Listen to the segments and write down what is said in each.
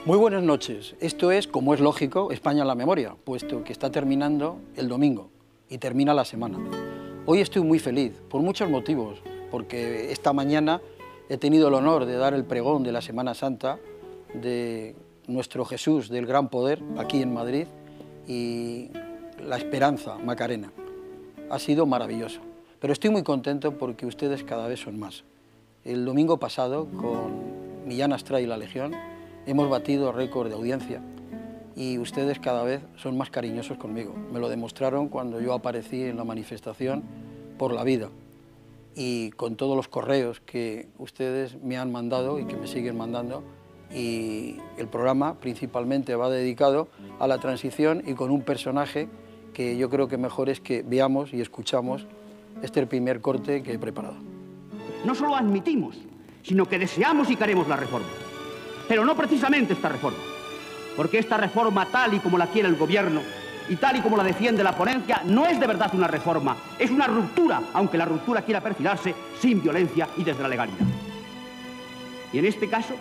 Muy buenas noches. Esto es, como es lógico, España en la memoria, puesto que está terminando el domingo y termina la semana. Hoy estoy muy feliz, por muchos motivos, porque esta mañana he tenido el honor de dar el pregón de la Semana Santa de nuestro Jesús del Gran Poder, aquí en Madrid, y la Esperanza, Macarena. Ha sido maravilloso, pero estoy muy contento porque ustedes cada vez son más. El domingo pasado, con Millán Astray y la Legión, hemos batido récord de audiencia y ustedes cada vez son más cariñosos conmigo. Me lo demostraron cuando yo aparecí en la manifestación por la vida y con todos los correos que ustedes me han mandado y que me siguen mandando, y el programa principalmente va dedicado a la transición y con un personaje que yo creo que mejor es que veamos y escuchamos este primer corte que he preparado. No solo admitimos, sino que deseamos y queremos la reforma. Pero no precisamente esta reforma, porque esta reforma tal y como la quiere el gobierno y tal y como la defiende la ponencia no es de verdad una reforma, es una ruptura, aunque la ruptura quiera perfilarse sin violencia y desde la legalidad. Y en este caso,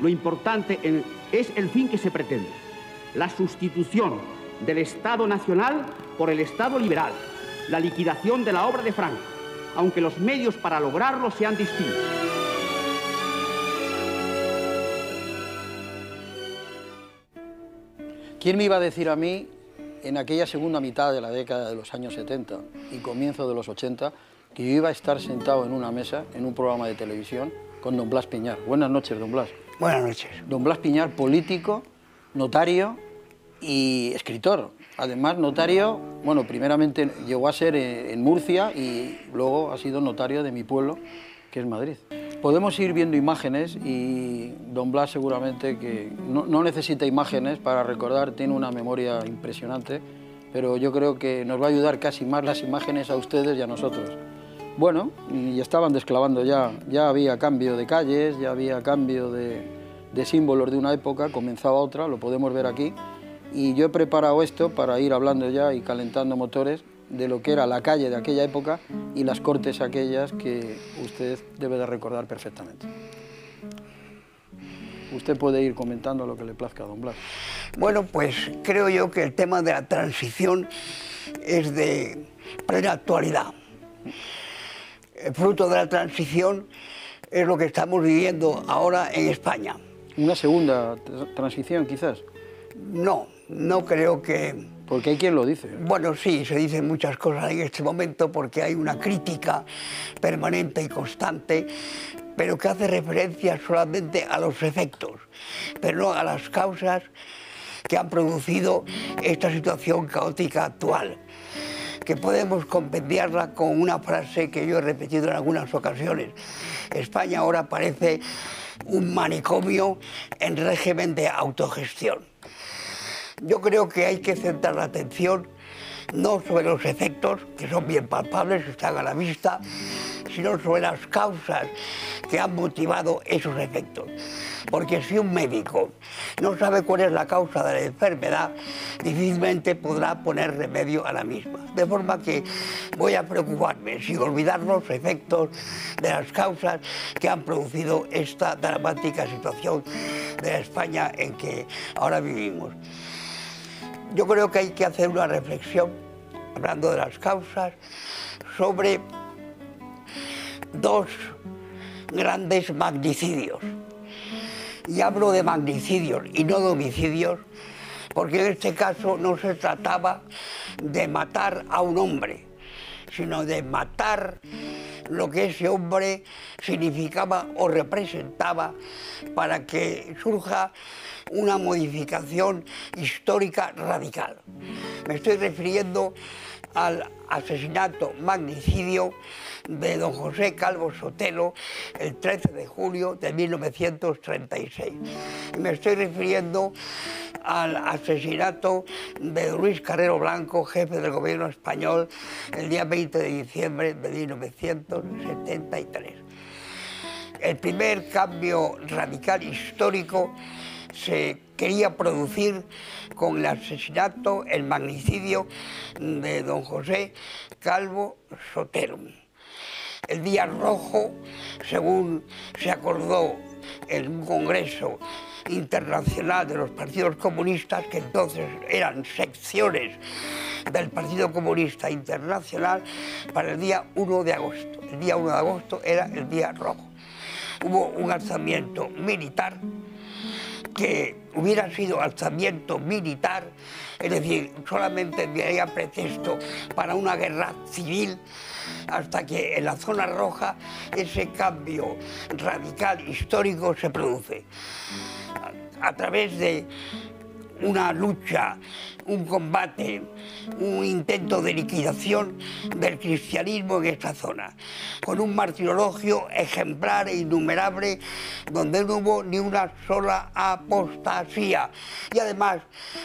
lo importante es el fin que se pretende, la sustitución del Estado nacional por el Estado liberal, la liquidación de la obra de Franco, aunque los medios para lograrlo sean distintos. ¿Quién me iba a decir a mí, en aquella segunda mitad de la década de los años 70 y comienzo de los 80, que yo iba a estar sentado en una mesa, en un programa de televisión, con don Blas Piñar? Buenas noches, don Blas. Buenas noches. Don Blas Piñar, político, notario y escritor. Además, notario, bueno, primeramente llegó a ser en Murcia y luego ha sido notario de mi pueblo, que es Madrid. Podemos ir viendo imágenes y don Blas seguramente que no necesita imágenes para recordar, tiene una memoria impresionante, pero yo creo que nos va a ayudar casi más las imágenes a ustedes y a nosotros. Bueno, y estaban desclavando ya había cambio de calles, ya había cambio de símbolos de una época, comenzaba otra, lo podemos ver aquí, y yo he preparado esto para ir hablando ya y calentando motores de lo que era la calle de aquella época y las cortes aquellas que usted debe de recordar perfectamente. Usted puede ir comentando lo que le plazca a don Blas. Bueno, pues creo yo que el tema de la transición es de plena actualidad. El fruto de la transición es lo que estamos viviendo ahora en España. ¿Una segunda transición, quizás? No creo que... Porque hay quien lo dice. Bueno, sí, se dicen muchas cosas en este momento porque hay una crítica permanente y constante, pero que hace referencia solamente a los efectos, pero no a las causas que han producido esta situación caótica actual, que podemos compendiarla con una frase que yo he repetido en algunas ocasiones. España ahora parece un manicomio en régimen de autogestión. Yo creo que hay que centrar la atención no sobre los efectos, que son bien palpables, que están a la vista, sino sobre las causas que han motivado esos efectos. Porque si un médico no sabe cuál es la causa de la enfermedad, difícilmente podrá poner remedio a la misma. De forma que voy a preocuparme, sin olvidar los efectos de las causas que han producido esta dramática situación de la España en que ahora vivimos. Yo creo que hay que hacer una reflexión, hablando de las causas, sobre dos grandes magnicidios. Y hablo de magnicidios y no de homicidios, porque en este caso no se trataba de matar a un hombre, sino de matar lo que ese hombre significaba o representaba para que surja una modificación histórica radical. Me estoy refiriendo al asesinato, magnicidio de don José Calvo Sotelo el 13 de julio de 1936. Y me estoy refiriendo al asesinato de Luis Carrero Blanco, jefe del gobierno español, el día 20 de diciembre de 1973. El primer cambio radical histórico se quería producir con el asesinato, el magnicidio de don José Calvo Sotelo. El día rojo, según se acordó en un congreso internacional de los partidos comunistas, que entonces eran secciones del Partido Comunista Internacional, para el día 1 de agosto. El día 1 de agosto era el día rojo. Hubo un alzamiento militar que hubiera sido alzamiento militar, es decir, solamente había pretexto para una guerra civil, hasta que en la zona roja ese cambio radical histórico se produce a través de una lucha, un combate, un intento de liquidación del cristianismo en esta zona, con un martirologio ejemplar e innumerable, donde no hubo ni una sola apostasía, y además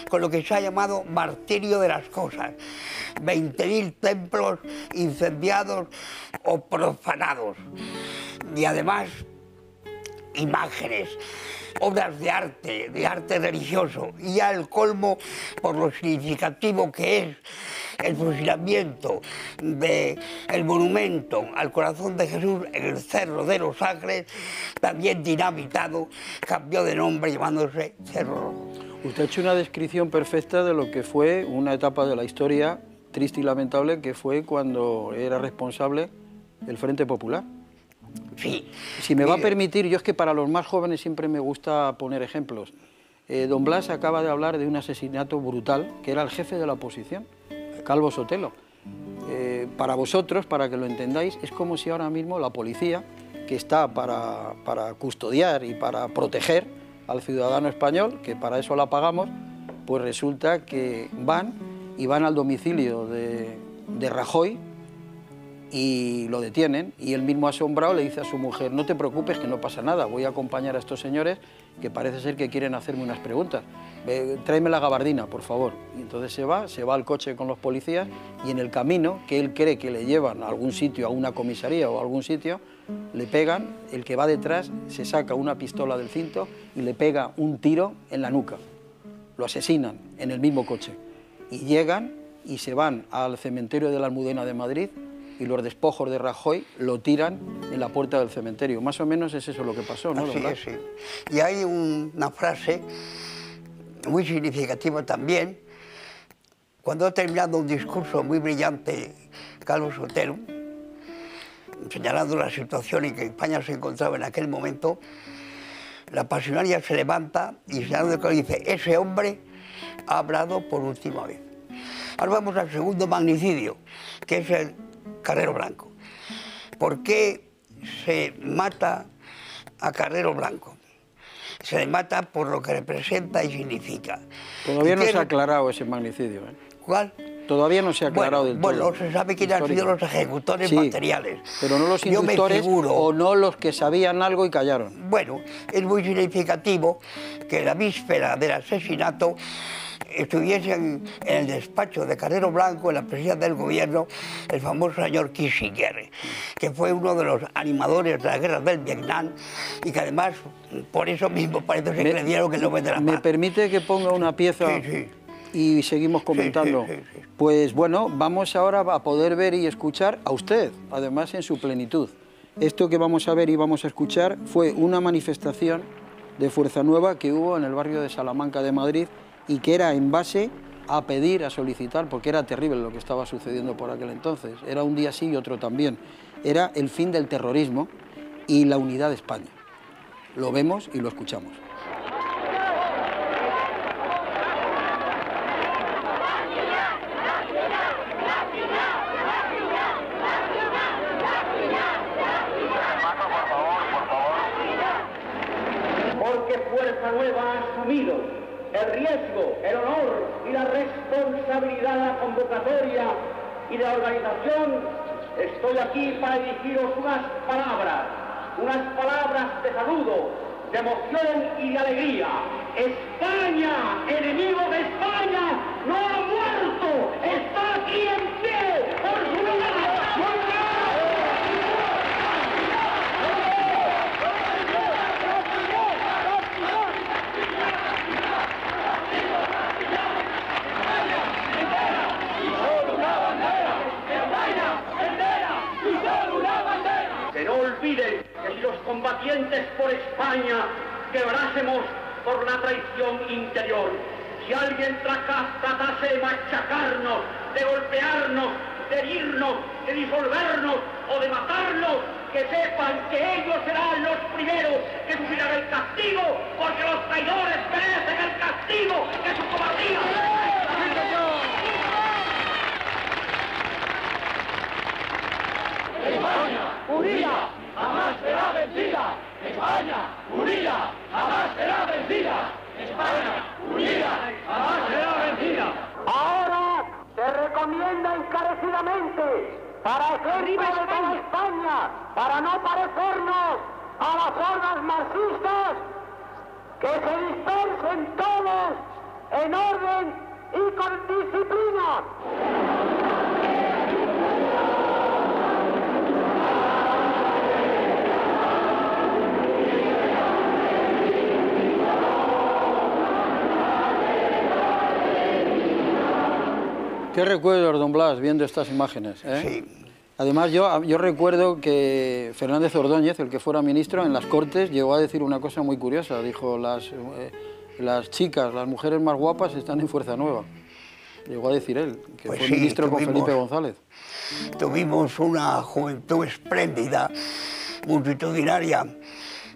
con lo que se ha llamado martirio de las cosas, 20.000 templos incendiados o profanados, y además imágenes, obras de arte religioso, y ya el colmo por lo significativo que es el fusilamiento del monumento al corazón de Jesús en el Cerro de los Ángeles, también dinamitado, cambió de nombre llamándose Cerro Rojo. Usted ha hecho una descripción perfecta de lo que fue una etapa de la historia triste y lamentable, que fue cuando era responsable el Frente Popular. Sí. Si me va a permitir, yo es que para los más jóvenes siempre me gusta poner ejemplos. Don Blas acaba de hablar de un asesinato brutal, que era el jefe de la oposición, Calvo Sotelo. Para vosotros, para que lo entendáis, es como si ahora mismo la policía, que está para custodiar y para proteger al ciudadano español, que para eso la pagamos, pues resulta que van al domicilio de Rajoy, y lo detienen, y él mismo asombrado le dice a su mujer: no te preocupes, que no pasa nada, voy a acompañar a estos señores que parece ser que quieren hacerme unas preguntas, tráeme la gabardina, por favor. Y entonces se va al coche con los policías, y en el camino, que él cree que le llevan a algún sitio, a una comisaría o a algún sitio, le pegan, el que va detrás se saca una pistola del cinto y le pega un tiro en la nuca. Lo asesinan en el mismo coche, y llegan y se van al cementerio de la Almudena de Madrid, y los despojos de Rajoy lo tiran en la puerta del cementerio. Más o menos es eso lo que pasó, ¿no? Así es, sí. Y hay una frase muy significativa también, cuando ha terminado un discurso muy brillante Calvo Sotelo, señalando la situación en que España se encontraba en aquel momento, la pasionaria se levanta y señalando, dice: ese hombre ha hablado por última vez. Ahora vamos al segundo magnicidio, que es el Carrero Blanco. ¿Por qué se mata a Carrero Blanco? Se le mata por lo que representa y significa. Todavía no se ha aclarado ese magnicidio, ¿eh? ¿Cuál? Todavía no se ha aclarado del todo. Bueno, se sabe quiénes han sido los ejecutores materiales. Pero no los inductores o no los que sabían algo y callaron. Bueno, es muy significativo que la víspera del asesinato estuviesen en el despacho de Carrero Blanco, en la presidencia del gobierno, el famoso señor Kissinger, que fue uno de los animadores de la guerra del Vietnam, y que además, por eso mismo parece que le dieron el nombre de la paz. ¿Me permite que ponga una pieza? Sí, sí. Y seguimos comentando. Sí, sí, sí. Pues bueno, vamos ahora a poder ver y escuchar a usted, además en su plenitud. Esto que vamos a ver y vamos a escuchar fue una manifestación de Fuerza Nueva que hubo en el barrio de Salamanca de Madrid, y que era en base a pedir, a solicitar, porque era terrible lo que estaba sucediendo por aquel entonces. Era un día sí y otro también. Era el fin del terrorismo y la unidad de España. Lo vemos y lo escuchamos. Porque Fuerza Nueva ha asumido el riesgo, el honor y la responsabilidad de la convocatoria y de la organización, estoy aquí para dirigiros unas palabras de saludo, de emoción y de alegría. España, enemigo de España, no ha muerto, está aquí en pie por su vida. Que no olviden que si los combatientes por España quebrásemos por la traición interior. Si alguien tratase de machacarnos, de golpearnos, de herirnos, de disolvernos o de matarnos, que sepan que ellos serán los primeros que sufrirán el castigo, porque los traidores merecen el castigo de su cobardía. España unida jamás será vencida. España unida jamás será vencida. España unida jamás será vencida. Ahora se recomienda encarecidamente, para ejemplo de toda España, para no parecernos a las hordas marxistas, que se dispersen todos en orden y con disciplina. ¿Qué recuerdos, don Blas, viendo estas imágenes? Sí. Además, yo recuerdo que Fernández Ordóñez, el que fuera ministro, en las Cortes llegó a decir una cosa muy curiosa. Dijo, las chicas, las mujeres más guapas están en Fuerza Nueva. Llegó a decir él, que Pues fue sí, ministro con Felipe González. Tuvimos una juventud espléndida, multitudinaria.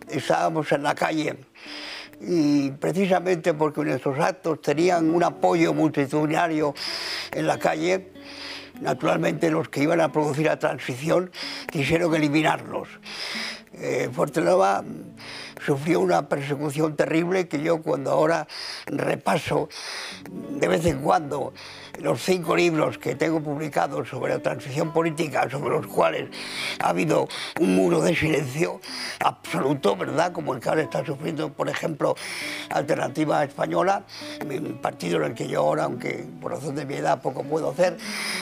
Estábamos en la calle y precisamente porque nuestros actos tenían un apoyo multitudinario en la calle, naturalmente los que iban a producir la transición quisieron eliminarlos. Fuertenueva sufrió una persecución terrible que yo, cuando ahora repaso de vez en cuando los 5 libros que tengo publicados sobre la transición política, sobre los cuales ha habido un muro de silencio absoluto, ¿verdad? Como el que ahora está sufriendo, por ejemplo, Alternativa Española, un partido en el que yo ahora, aunque por razón de mi edad poco puedo hacer,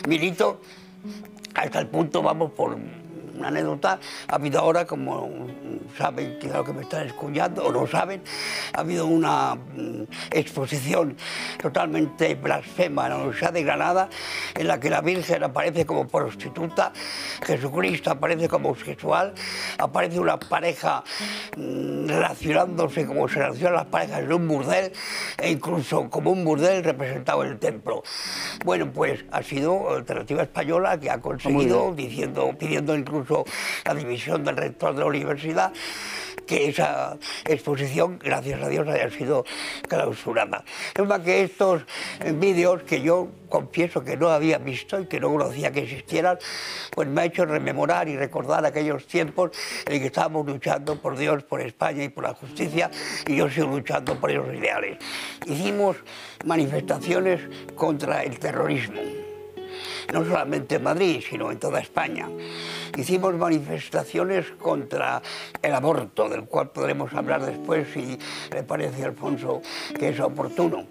milito hasta el punto, vamos, por una anécdota, ha habido ahora, como saben, quizá lo que me están escuchando o no saben, ha habido una exposición totalmente blasfema en la Universidad de Granada, en la que la Virgen aparece como prostituta, Jesucristo aparece como homosexual, aparece una pareja relacionándose como se relacionan las parejas en un burdel, e incluso como un burdel representado en el templo. Bueno, pues ha sido Alternativa Española que ha conseguido, pidiendo incluso la dimisión del rector de la universidad, que esa exposición, gracias a Dios, haya sido clausurada. Es más, que estos vídeos, que yo confieso que no había visto y que no conocía que existieran, pues me ha hecho rememorar y recordar aquellos tiempos en que estábamos luchando por Dios, por España y por la justicia, y yo sigo luchando por esos ideales. Hicimos manifestaciones contra el terrorismo, no solamente en Madrid, sino en toda España. Hicimos manifestaciones contra el aborto, del cual podremos hablar después, si le parece a Alfonso que es oportuno.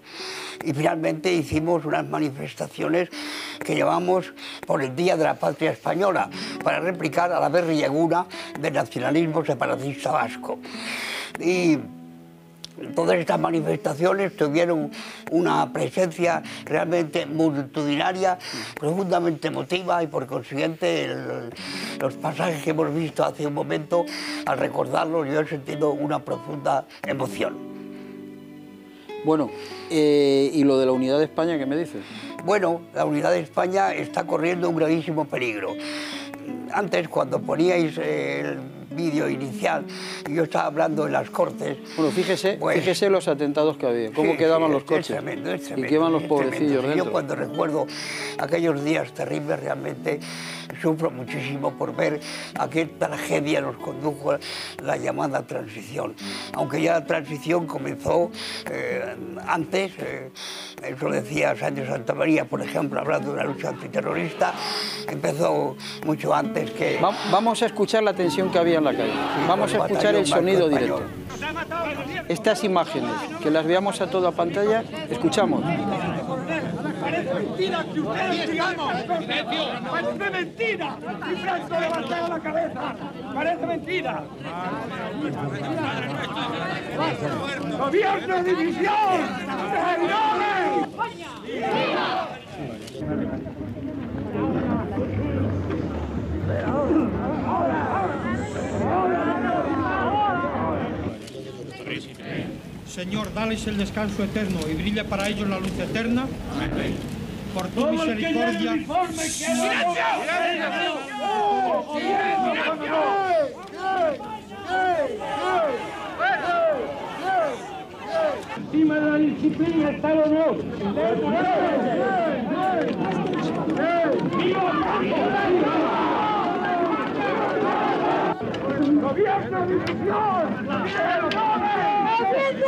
Y finalmente hicimos unas manifestaciones que llamamos por el Día de la Patria Española, para replicar a la berrieguna del nacionalismo separatista vasco. Y todas estas manifestaciones tuvieron una presencia realmente multitudinaria, profundamente emotiva, y por consiguiente los pasajes que hemos visto hace un momento, al recordarlos yo he sentido una profunda emoción. Bueno, ¿y lo de la unidad de España qué me dices? Bueno, la unidad de España está corriendo un gravísimo peligro. Antes, cuando poníais el vídeo inicial y yo estaba hablando en las Cortes... Bueno, fíjese, pues, fíjese los atentados que había, cómo quedaban los coches. Es tremendo, es tremendo, y que iban los pobrecillos dentro. Yo, cuando recuerdo aquellos días terribles, realmente sufro muchísimo por ver a qué tragedia nos condujo la llamada transición. Aunque ya la transición comenzó antes, eso decía Sánchez Santamaría, por ejemplo, hablando de una lucha antiterrorista, empezó mucho antes que... Vamos a escuchar la tensión que había en la calle. Vamos a escuchar el sonido directo. Estas imágenes, que las veamos a toda pantalla, escuchamos. Parece mentira que ustedes digamos. Parece mentira. Y Franco levantaba la cabeza. Parece mentira. Gobierno de división. ¡Traidores! Señor, dales el descanso eterno y brilla para ellos la luz eterna. Amén. Por tu misericordia. Encima de la disciplina está el honor. ¡Gobierno de división! ¡Gobierno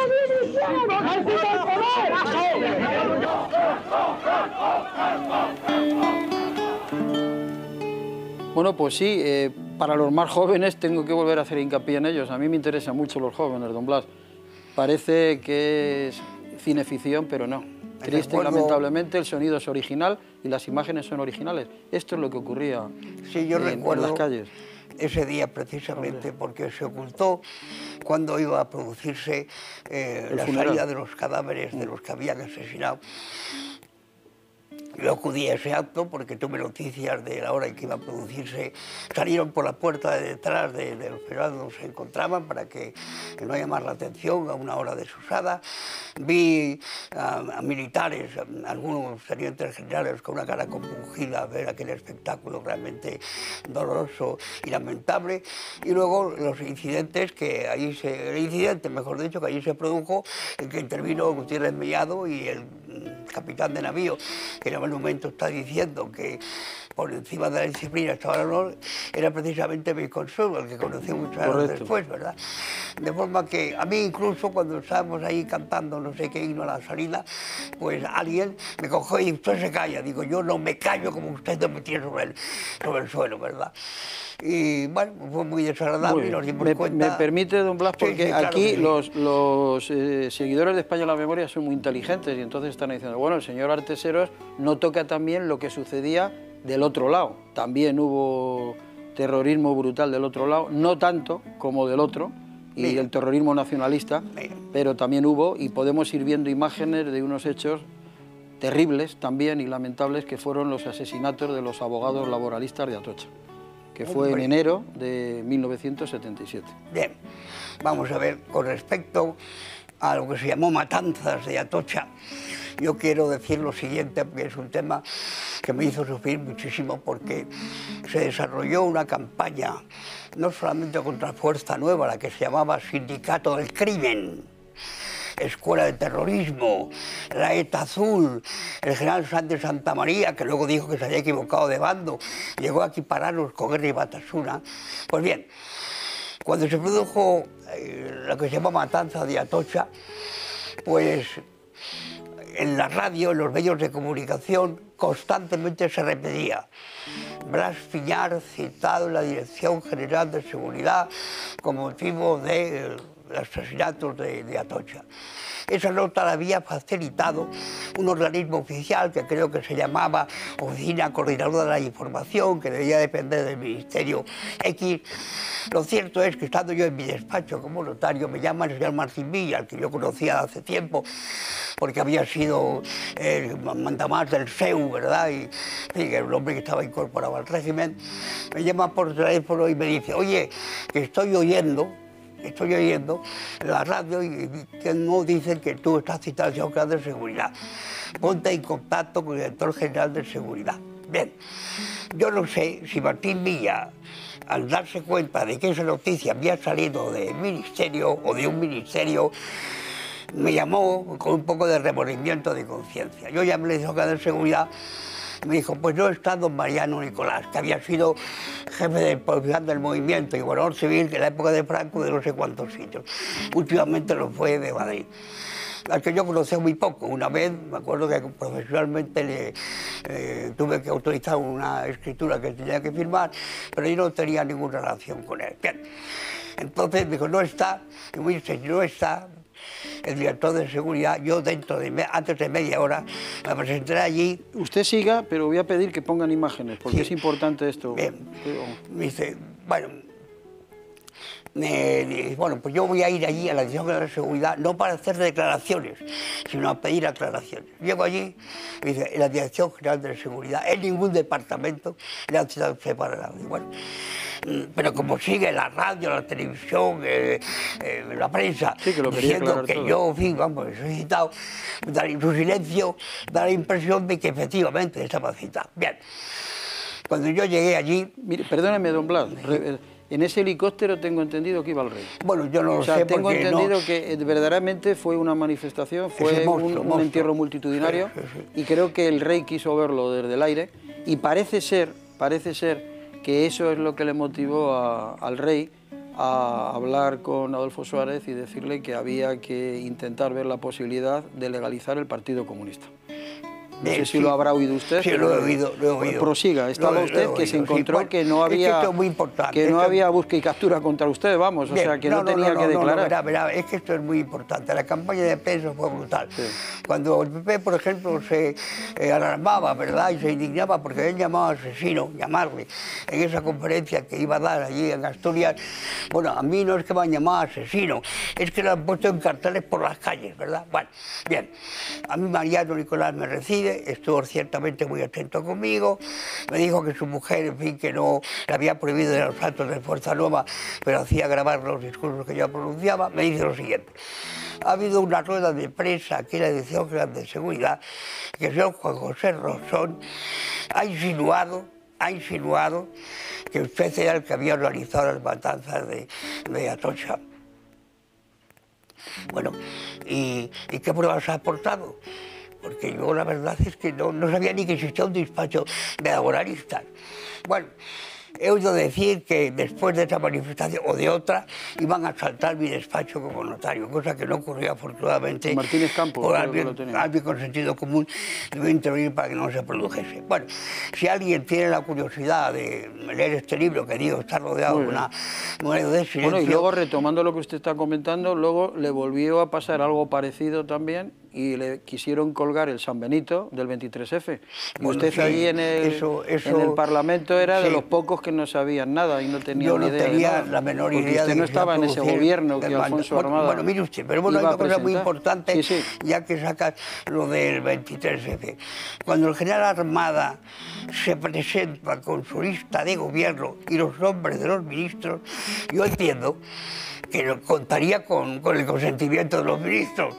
de división! Bueno, pues sí, para los más jóvenes tengo que volver a hacer hincapié en ellos. A mí me interesan mucho los jóvenes, don Blas. Parece que es cineficción, pero no. Triste y lamentablemente el sonido es original y las imágenes son originales. Esto es lo que ocurría en las calles. Ese día precisamente porque se ocultó cuando iba a producirse la salida de los cadáveres de los que habían asesinado. Yo acudí a ese acto porque tuve noticias de la hora en que iba a producirse. Salieron por la puerta de detrás del hospital donde se encontraban para que no llamara la atención a una hora desusada. Vi a militares, algunos tenientes generales con una cara compungida, ver aquel espectáculo realmente doloroso y lamentable. Y luego los incidentes que allí el incidente, mejor dicho, que allí se produjo, en que intervino Gutiérrez Mellado y el capitán de navío, que en el momento está diciendo que por encima de la disciplina estaba el honor, era precisamente mi consuelo, el que conocí muchos años después, ¿verdad? De forma que a mí incluso cuando estábamos ahí cantando no sé qué himno a la salida, pues alguien me cogió y usted se calla. Digo, yo no me callo como usted no me tiene sobre el suelo, ¿verdad? Y bueno, fue muy desagradable y nos dimos cuenta... Me permite, don Blas, porque sí, claro, aquí los seguidores de España a la Memoria son muy inteligentes y entonces están diciendo, bueno, el señor Arteseros no toca también lo que sucedía del otro lado. También hubo terrorismo brutal del otro lado, no tanto como del otro, y el terrorismo nacionalista, pero también hubo, y podemos ir viendo imágenes de unos hechos terribles también y lamentables que fueron los asesinatos de los abogados laboralistas de Atocha, que fue en enero de 1977. Bien, vamos a ver, con respecto a lo que se llamó matanzas de Atocha, yo quiero decir lo siguiente, porque es un tema que me hizo sufrir muchísimo, porque se desarrolló una campaña, no solamente contra Fuerza Nueva, la que se llamaba Sindicato del Crimen, Escuela de Terrorismo, la ETA Azul, el general Sánchez Santamaría, que luego dijo que se había equivocado de bando, llegó a equipararlos con Guerra y Batasuna. Pues bien, cuando se produjo lo que se llama matanza de Atocha, pues en la radio, en los medios de comunicación, constantemente se repetía: Blas Piñar citado en la Dirección General de Seguridad como motivo de los asesinatos de Atocha. Esa nota la había facilitado un organismo oficial que creo que se llamaba Oficina Coordinadora de la Información, que debía depender del Ministerio X. Lo cierto es que estando yo en mi despacho como notario, me llama el señor Martín Villa, al que yo conocía hace tiempo, porque había sido el mandamás del CEU, ¿verdad? Y era un hombre que estaba incorporado al régimen. Me llama por teléfono y me dice: oye, que estoy oyendo en la radio y que no dicen que tú estás citado al General de Seguridad. Ponte en contacto con el director general de Seguridad. Bien, yo no sé si Martín Villa, al darse cuenta de que esa noticia había salido del ministerio o de un ministerio, me llamó con un poco de remordimiento de conciencia. Yo llamé al director de Seguridad. Me dijo: pues no está don Mariano Nicolás, que había sido jefe de policía del movimiento y gobernador civil en la época de Franco de no sé cuántos sitios. Últimamente lo fue de Madrid, al que yo conocía muy poco. Una vez me acuerdo que profesionalmente tuve que autorizar una escritura que tenía que firmar, pero yo no tenía ninguna relación con él. Bien, entonces me dijo: no está, y me dice: no está el director de seguridad, yo antes de media hora me presentaré allí. Usted siga, pero voy a pedir que pongan imágenes, porque sí, es importante esto. Bien. Me dice, bueno, pues yo voy a ir allí a la Dirección General de Seguridad, no para hacer declaraciones, sino a pedir aclaraciones. Llego allí, me dice: en la Dirección General de Seguridad, en ningún departamento le han citado usted para nada. Y bueno, pero como sigue la radio, la televisión, la prensa, sí, que lo diciendo que todo. Yo, en fin, vamos, soy citado, su silencio da la impresión de que efectivamente estaba citado. Bien, cuando yo llegué allí... Mire, perdóneme, don Blas, en ese helicóptero tengo entendido que iba el rey. Bueno, yo no lo sé tengo porque entendido que verdaderamente fue una manifestación, fue un entierro multitudinario, y creo que el rey quiso verlo desde el aire, y parece ser que eso es lo que le motivó al rey a hablar con Adolfo Suárez y decirle que había que intentar ver la posibilidad de legalizar el Partido Comunista. No sé si lo habrá oído usted. Sí, lo he oído. Prosiga, estaba usted que se encontró que no había, había búsqueda y captura contra usted, vamos, o sea, que no tenía que declarar. Verá, es que esto es muy importante. La campaña de prensa fue brutal. Sí. Cuando el PP, por ejemplo, se alarmaba, ¿verdad?, y se indignaba porque él llamaba asesino, llamarle, en esa conferencia que iba a dar allí en Asturias, bueno, a mí no es que me han llamado asesino, es que lo han puesto en carteles por las calles, ¿verdad? Bueno, bien, a mí Mariano Nicolás me recibe, estuvo ciertamente muy atento conmigo, me dijo que su mujer, en fin, que no le había prohibido de los actos de Fuerza Nueva, pero hacía grabar los discursos que yo pronunciaba. Me dice lo siguiente: ha habido una rueda de prensa aquí en la Dirección General de Seguridad, que el señor Juan José Rosón ha insinuado que usted era el que había organizado las matanzas de Atocha. Bueno, ¿y qué pruebas ha aportado? Porque yo la verdad es que no sabía ni que existía un despacho de laboralistas. Bueno, he oído decir que después de esa manifestación o de otra iban a asaltar mi despacho como notario, cosa que no ocurrió afortunadamente. Martínez Campos, por alguien con sentido común debe intervenir para que no se produjese. Bueno, si alguien tiene la curiosidad de leer este libro, que digo, está rodeado de una moneda de silencio... Bueno, y luego, retomando lo que usted está comentando, luego le volvió a pasar algo parecido también, y le quisieron colgar el San Benito del 23F. Bueno, usted sí, allí en el Parlamento era de los pocos que no sabían nada y no tenían ni idea. Yo no tenía la menor idea de que usted no estaba en ese gobierno que Alfonso Armada... Bueno, mire usted, pero bueno, hay una cosa muy importante, ya que sacas lo del 23F. Cuando el general Armada se presenta con su lista de gobierno y los nombres de los ministros, yo entiendo que contaría con el consentimiento de los ministros.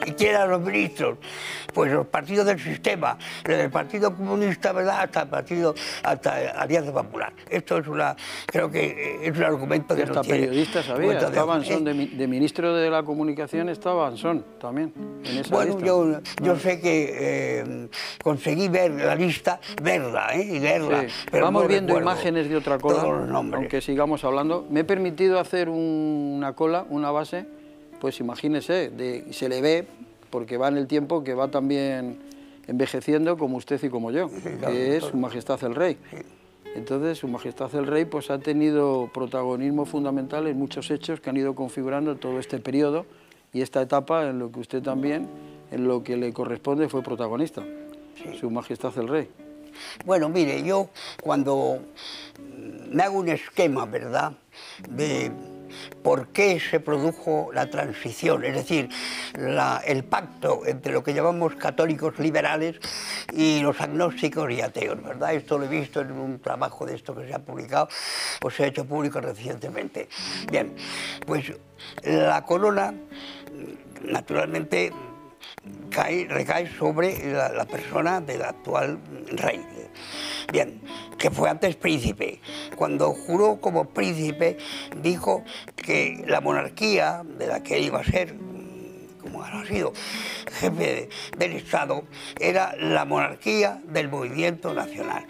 ¿Y quién eran los ministros? Pues los partidos del sistema, desde el Partido Comunista, ¿verdad?, hasta Alianza Popular. Esto es creo que es un argumento que hasta periodistas había, estaba Ansón, de ministro de la Comunicación estaba Ansón también, en esa lista. Yo sé que conseguí ver la lista, verla. Sí. Pero vamos viendo imágenes de otra cola, aunque sigamos hablando. Me he permitido hacer una cola, una base. Pues imagínese, se le ve, porque va en el tiempo, que va también envejeciendo como usted y como yo, que es Su Majestad el Rey. Entonces, Su Majestad el Rey pues, ha tenido protagonismo fundamental en muchos hechos que han ido configurando todo este periodo y esta etapa en lo que usted también, en lo que le corresponde, fue protagonista. Su Majestad el Rey. Bueno, mire, yo cuando me hago un esquema, ¿verdad?, de por qué se produjo la transición, es decir, el pacto entre lo que llamamos católicos liberales y los agnósticos y ateos, ¿verdad? Esto lo he visto en un trabajo de esto que se ha publicado o se ha hecho público recientemente. Bien, pues la corona, naturalmente, recae sobre la persona del actual rey. Bien, que fue antes príncipe. Cuando juró como príncipe, dijo que la monarquía, de la que él iba a ser, como ha sido jefe del Estado, era la monarquía del movimiento nacional.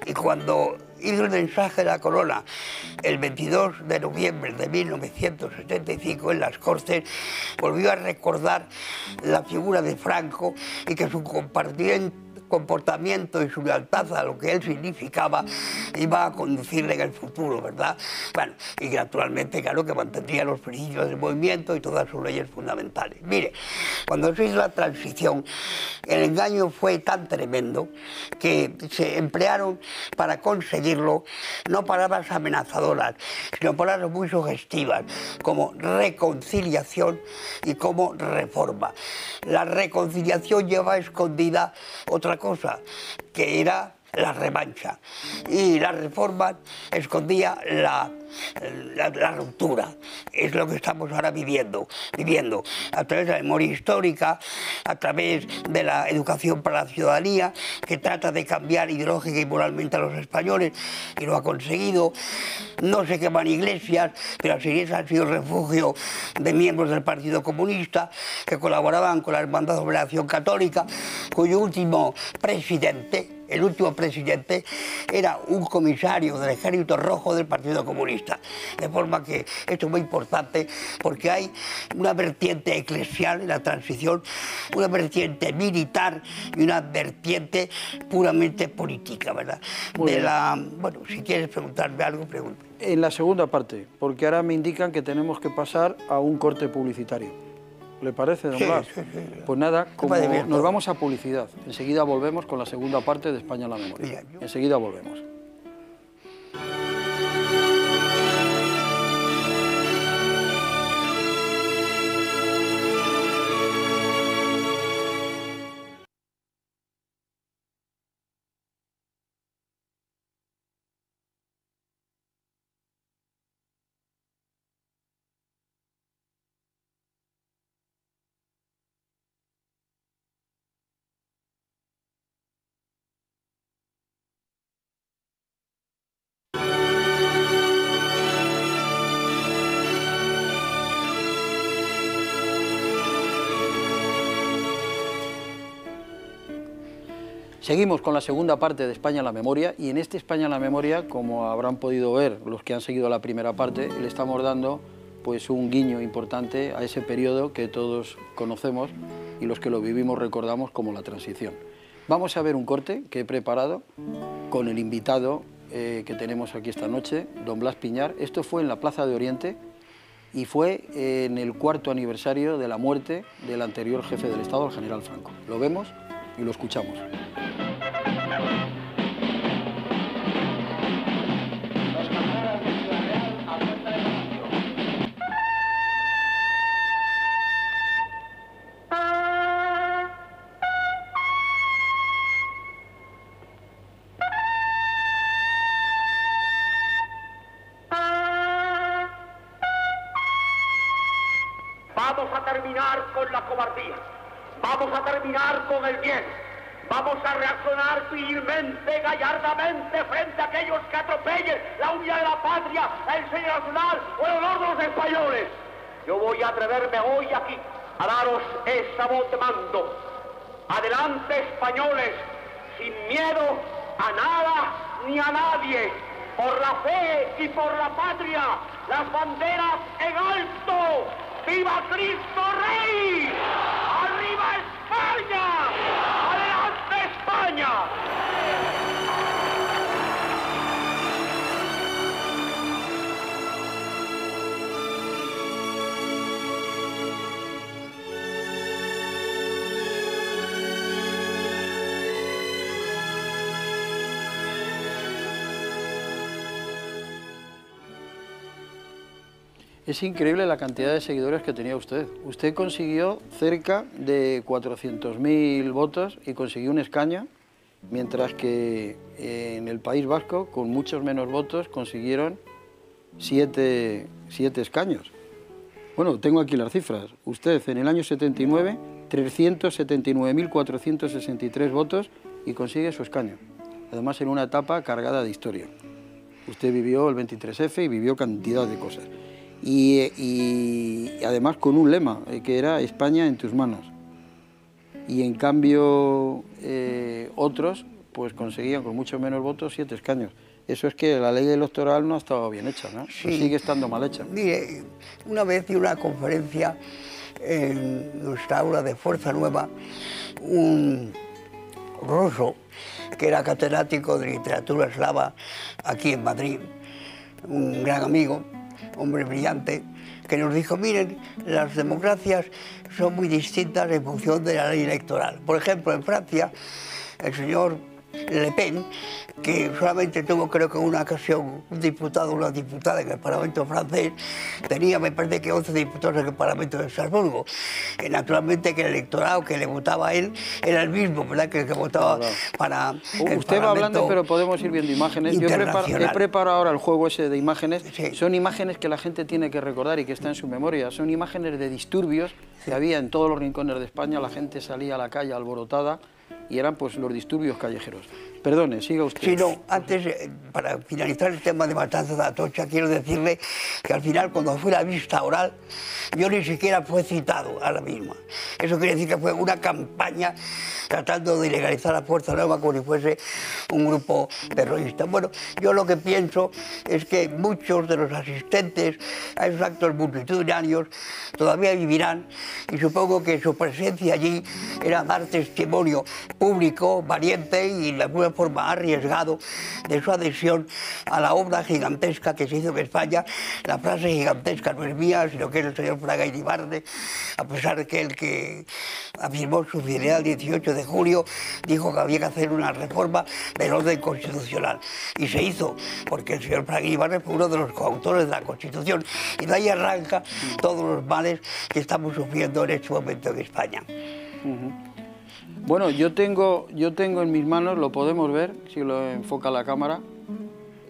Y cuando hizo el mensaje de la corona el 22 de noviembre de 1975 en las Cortes, volvió a recordar la figura de Franco y que su comportamiento y su lealtad a lo que él significaba iba a conducirle en el futuro, ¿verdad? Bueno, y naturalmente, claro, que mantendría los principios del movimiento y todas sus leyes fundamentales. Mire, cuando se hizo la transición, el engaño fue tan tremendo que se emplearon para conseguirlo no palabras amenazadoras, sino palabras muy sugestivas, como reconciliación y como reforma. La reconciliación lleva escondida otra cosa, que era la revancha. Y la reforma escondía la ruptura. Es lo que estamos ahora viviendo a través de la memoria histórica, a través de la educación para la ciudadanía, que trata de cambiar ideológica y moralmente a los españoles, y lo ha conseguido. No se queman iglesias, pero las iglesias han sido refugio de miembros del Partido Comunista que colaboraban con la Hermandad de Liberación Católica, cuyo último presidente, el último presidente, era un comisario del Ejército Rojo del Partido Comunista. De forma que esto es muy importante porque hay una vertiente eclesial en la transición, una vertiente militar y una vertiente puramente política, ¿verdad? Bueno, si quieres preguntarme algo, pregunta. En la segunda parte, porque ahora me indican que tenemos que pasar a un corte publicitario. ¿Le parece, don Blas? Sí. Pues nada, como nos vamos a publicidad, enseguida volvemos con la segunda parte de España en la memoria. Enseguida volvemos. Seguimos con la segunda parte de España en la memoria, y en este España en la memoria, como habrán podido ver los que han seguido la primera parte, le estamos dando pues un guiño importante a ese periodo que todos conocemos y los que lo vivimos recordamos como la transición. Vamos a ver un corte que he preparado con el invitado que tenemos aquí esta noche, don Blas Piñar. Esto fue en la Plaza de Oriente y fue en el 4º aniversario de la muerte del anterior jefe del Estado, el general Franco. Lo vemos y lo escuchamos. Vamos a terminar con la cobardía, vamos a terminar con el miedo, vamos a reaccionar firmemente, gallardamente frente a aquellos que atropellen la unidad de la patria, el sueño nacional o el honor de los españoles. Yo voy a atreverme hoy aquí a daros esa voz de mando. Adelante, españoles, sin miedo a nada ni a nadie, por la fe y por la patria, las banderas en alto. ¡Viva Cristo Rey! ¡Arriba España! ¡Adelante España! Es increíble la cantidad de seguidores que tenía usted. Usted consiguió cerca de 400.000 votos y consiguió un escaño, mientras que en el País Vasco, con muchos menos votos, consiguieron 7 escaños. Bueno, tengo aquí las cifras. Usted en el año 79, 379.463 votos y consigue su escaño. Además, en una etapa cargada de historia. Usted vivió el 23F y vivió cantidad de cosas. Y además con un lema, que era España en tus manos. Y en cambio otros pues conseguían con mucho menos votos 7 escaños. Eso es que la ley electoral no ha estado bien hecha, ¿no? Sí. Pues sigue estando mal hecha. Mire, una vez di una conferencia en nuestra aula de Fuerza Nueva, un ruso que era catedrático de literatura eslava aquí en Madrid, un gran amigo, hombre brillante, que nos dijo, miren, las democracias son muy distintas en función de la ley electoral. Por ejemplo, en Francia, el señor Le Pen, que solamente tuvo, creo que en una ocasión, un diputado o una diputada en el Parlamento francés, tenía, me parece que 11 diputados en el Parlamento de Estrasburgo. Que naturalmente que el electorado que le votaba a él era el mismo, ¿verdad?, que el que votaba para el Usted va hablando, pero podemos ir viendo imágenes. Yo he preparado ahora el juego ese de imágenes. Sí. Son imágenes que la gente tiene que recordar y que está en su memoria. Son imágenes de disturbios que había en todos los rincones de España. La gente salía a la calle alborotada y eran pues los disturbios callejeros. Perdone, siga usted. Sí, no, antes, para finalizar el tema de Matanza de Atocha, quiero decirle que al final, cuando fue la vista oral, yo ni siquiera fue citado a la misma. Eso quiere decir que fue una campaña tratando de ilegalizar la Fuerza Nueva como si fuese un grupo terrorista. Bueno, yo lo que pienso es que muchos de los asistentes a esos actos multitudinarios todavía vivirán, y supongo que su presencia allí era dar testimonio público, valiente y de alguna forma arriesgado de su adhesión a la obra gigantesca que se hizo en España. La frase gigantesca no es mía, sino que es el señor Fraga Iribarne, a pesar de que el que afirmó su fidelidad el 18 de julio dijo que había que hacer una reforma del orden constitucional. Y se hizo, porque el señor Fraga Iribarne fue uno de los coautores de la Constitución, y de ahí arranca todos los males que estamos sufriendo en este momento en España. Bueno, yo tengo en mis manos, lo podemos ver, si lo enfoca la cámara,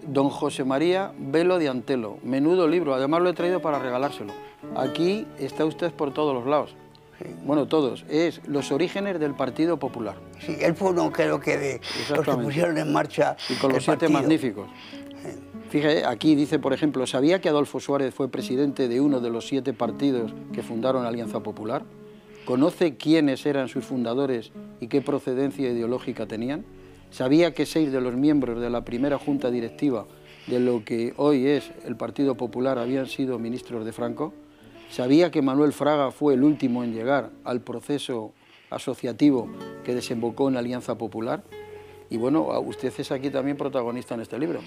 Don José María Velo de Antelo. Menudo libro, además lo he traído para regalárselo. Aquí está usted por todos los lados. Sí. Bueno, todos. Es Los orígenes del Partido Popular. Sí, él fue uno, creo que de los que pusieron en marcha y con los 7 magníficos. Sí. Fíjese, aquí dice, por ejemplo, ¿sabía que Adolfo Suárez fue presidente de uno de los 7 partidos que fundaron Alianza Popular? ¿Conoce quiénes eran sus fundadores y qué procedencia ideológica tenían? ¿Sabía que 6 de los miembros de la primera junta directiva de lo que hoy es el Partido Popular habían sido ministros de Franco? ¿Sabía que Manuel Fraga fue el último en llegar al proceso asociativo que desembocó en la Alianza Popular? Y bueno, usted es aquí también protagonista en este libro.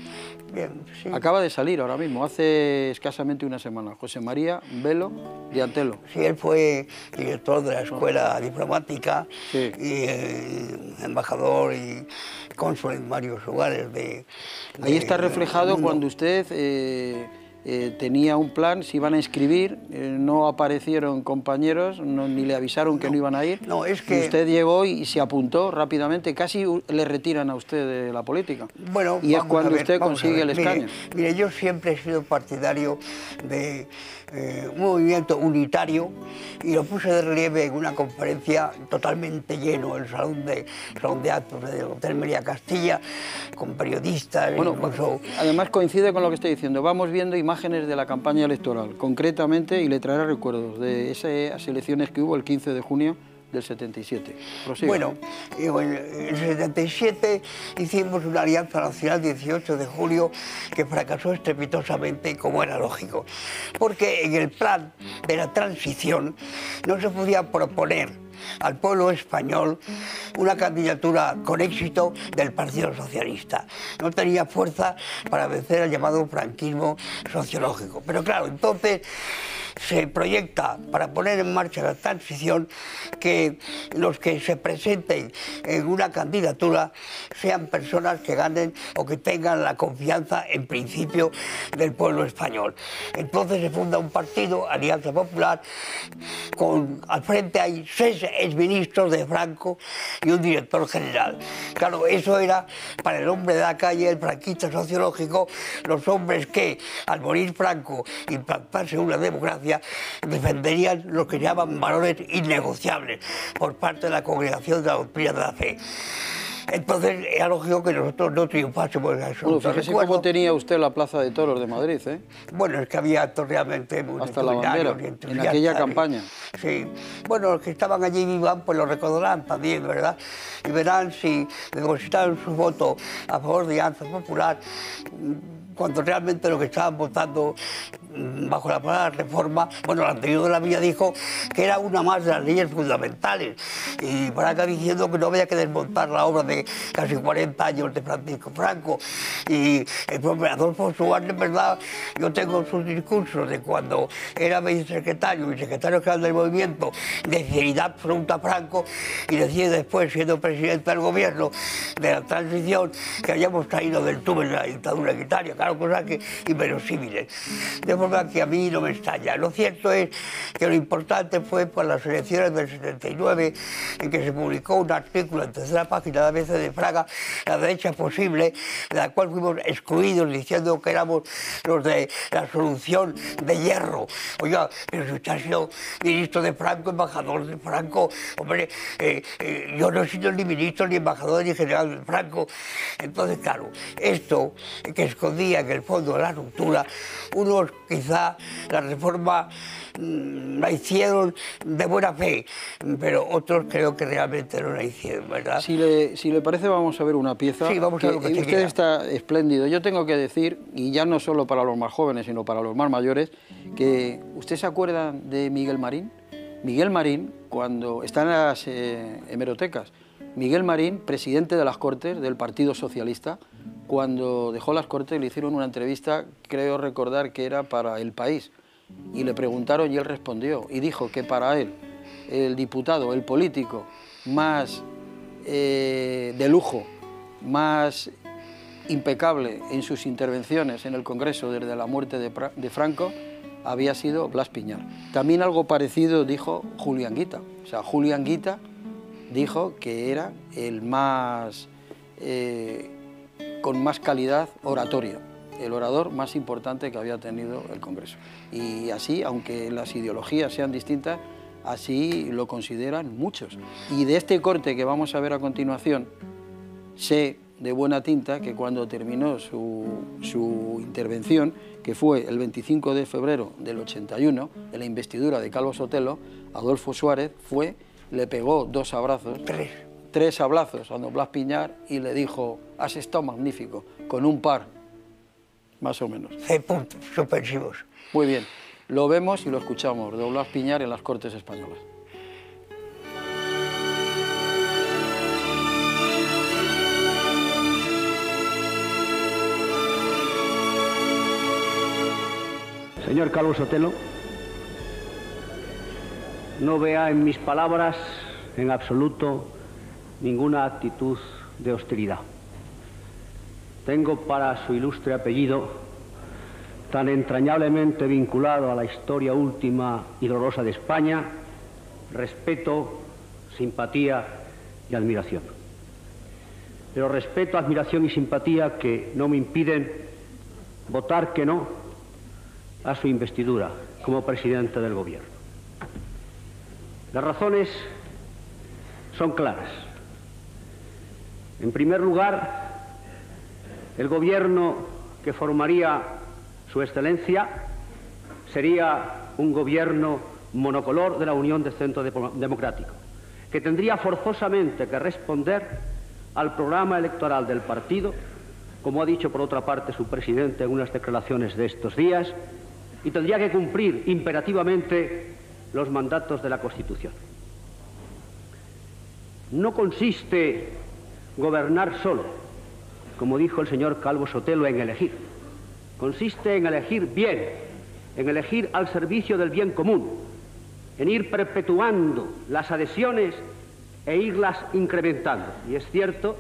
Bien, sí. Acaba de salir ahora mismo, hace escasamente una semana, José María Velo de Antelo. Sí, él fue director de la escuela diplomática, sí, y embajador y cónsul en varios lugares de ahí está reflejado cuando usted tenía un plan, se iban a inscribir, no aparecieron compañeros, ni le avisaron que no iban a ir. No, es que usted llegó y se apuntó rápidamente, casi le retiran a usted de la política. Bueno, y es cuando usted consigue el escaño. Mire, yo siempre he sido partidario de un movimiento unitario, y lo puse de relieve en una conferencia totalmente lleno, el salón de actos del Hotel Meliá Castilla, con periodistas. Bueno, incluso... además coincide con lo que estoy diciendo, vamos viendo imágenes de la campaña electoral, concretamente, y le traeré recuerdos de esas elecciones que hubo el 15 de junio del 77. Prosiga. Bueno, en el 77 hicimos una alianza nacional 18 de julio que fracasó estrepitosamente, como era lógico, porque en el plan de la transición no se podía proponer al pueblo español una candidatura con éxito del Partido Socialista. No tenía fuerza para vencer al llamado franquismo sociológico. Pero claro, entonces se proyecta para poner en marcha la transición que los que se presenten en una candidatura sean personas que ganen o que tengan la confianza en principio del pueblo español. Entonces se funda un partido, Alianza Popular, al frente hay 6 exministros de Franco y un director general. Claro, eso era para el hombre de la calle, el franquista sociológico, los hombres que al morir Franco implantarse una democracia defenderían lo que llaman valores innegociables por parte de la Congregación de la Doctrina de la Fe. Entonces era lógico que nosotros no triunfásemos en eso. Bueno, fíjese cómo tenía usted la Plaza de Toros de Madrid, ¿eh? Bueno, es que había actos realmente muy hasta la bandera, en aquella campaña. Sí. Bueno, los que estaban allí vivos pues lo recordarán también, ¿verdad? Y verán si depositaron su voto a favor de Alianza Popular, cuando realmente lo que estaban votando bajo la palabra reforma, bueno, la anterior de la mía dijo que era una más de las leyes fundamentales, y Braga diciendo que no había que desmontar la obra de casi 40 años de Francisco Franco, y el propio Adolfo Suárez, en verdad, yo tengo sus discursos de cuando era vicesecretario y secretario general del movimiento, de fidelidad absoluta a Franco, y decía después, siendo presidente del gobierno de la transición, que habíamos caído del túnel de la dictadura en Italia, claro, cosas que inverosímiles. De forma que a mí no me estalla. Lo cierto es que lo importante fue por las elecciones del 79, en que se publicó un artículo en tercera página de ABC de Fraga, La derecha posible, de la cual fuimos excluidos diciendo que éramos los de la solución de hierro. Oiga, pero si usted ha sido ministro de Franco, embajador de Franco, hombre, yo no he sido ni ministro, ni embajador, ni general de Franco. Entonces, claro, esto que escondía en el fondo de la ruptura, unos quizá la reforma la hicieron de buena fe, pero otros creo que realmente no la hicieron, ¿verdad? Si le parece, vamos a ver una pieza. Sí, vamos a ver lo que usted está espléndido. Yo tengo que decir, y ya no solo para los más jóvenes, sino para los más mayores, que ¿usted se acuerda de Miguel Marín? Miguel Marín, cuando está en las hemerotecas, Miguel Marín, presidente de las Cortes del Partido Socialista, cuando dejó las Cortes le hicieron una entrevista, creo recordar que era para El País, y le preguntaron y él respondió, y dijo que para él, el diputado, el político más de lujo, más impecable en sus intervenciones en el Congreso desde la muerte de Franco, había sido Blas Piñar. También algo parecido dijo Julián Guita. O sea, Julián Guita dijo que era el más, con más calidad oratoria, el orador más importante que había tenido el Congreso. Y así, aunque las ideologías sean distintas, así lo consideran muchos. Y de este corte que vamos a ver a continuación, sé de buena tinta que cuando terminó su intervención, que fue el 25 de febrero del 81, en la investidura de Calvo Sotelo, Adolfo Suárez le pegó tres abrazos a don Blas Piñar y le dijo, has estado magnífico, con un par, más o menos. 6 puntos suspensivos. Muy bien, lo vemos y lo escuchamos, de don Blas Piñar en las Cortes Españolas. Señor Calvo Sotelo, no vea en mis palabras en absoluto ninguna actitud de hostilidad. Tengo para su ilustre apellido, tan entrañablemente vinculado a la historia última y dolorosa de España, respeto, simpatía y admiración. Pero respeto, admiración y simpatía que no me impiden votar que no a su investidura como presidente del gobierno. Las razones son claras. En primer lugar, el gobierno que formaría su excelencia sería un gobierno monocolor de la Unión de Centro Democrático, que tendría forzosamente que responder al programa electoral del partido, como ha dicho por otra parte su presidente en unas declaraciones de estos días, y tendría que cumplir imperativamente los mandatos de la Constitución. No consiste gobernar solo, como dijo el señor Calvo Sotelo, en elegir. Consiste en elegir bien, en elegir al servicio del bien común, en ir perpetuando las adhesiones e irlas incrementando. Y es cierto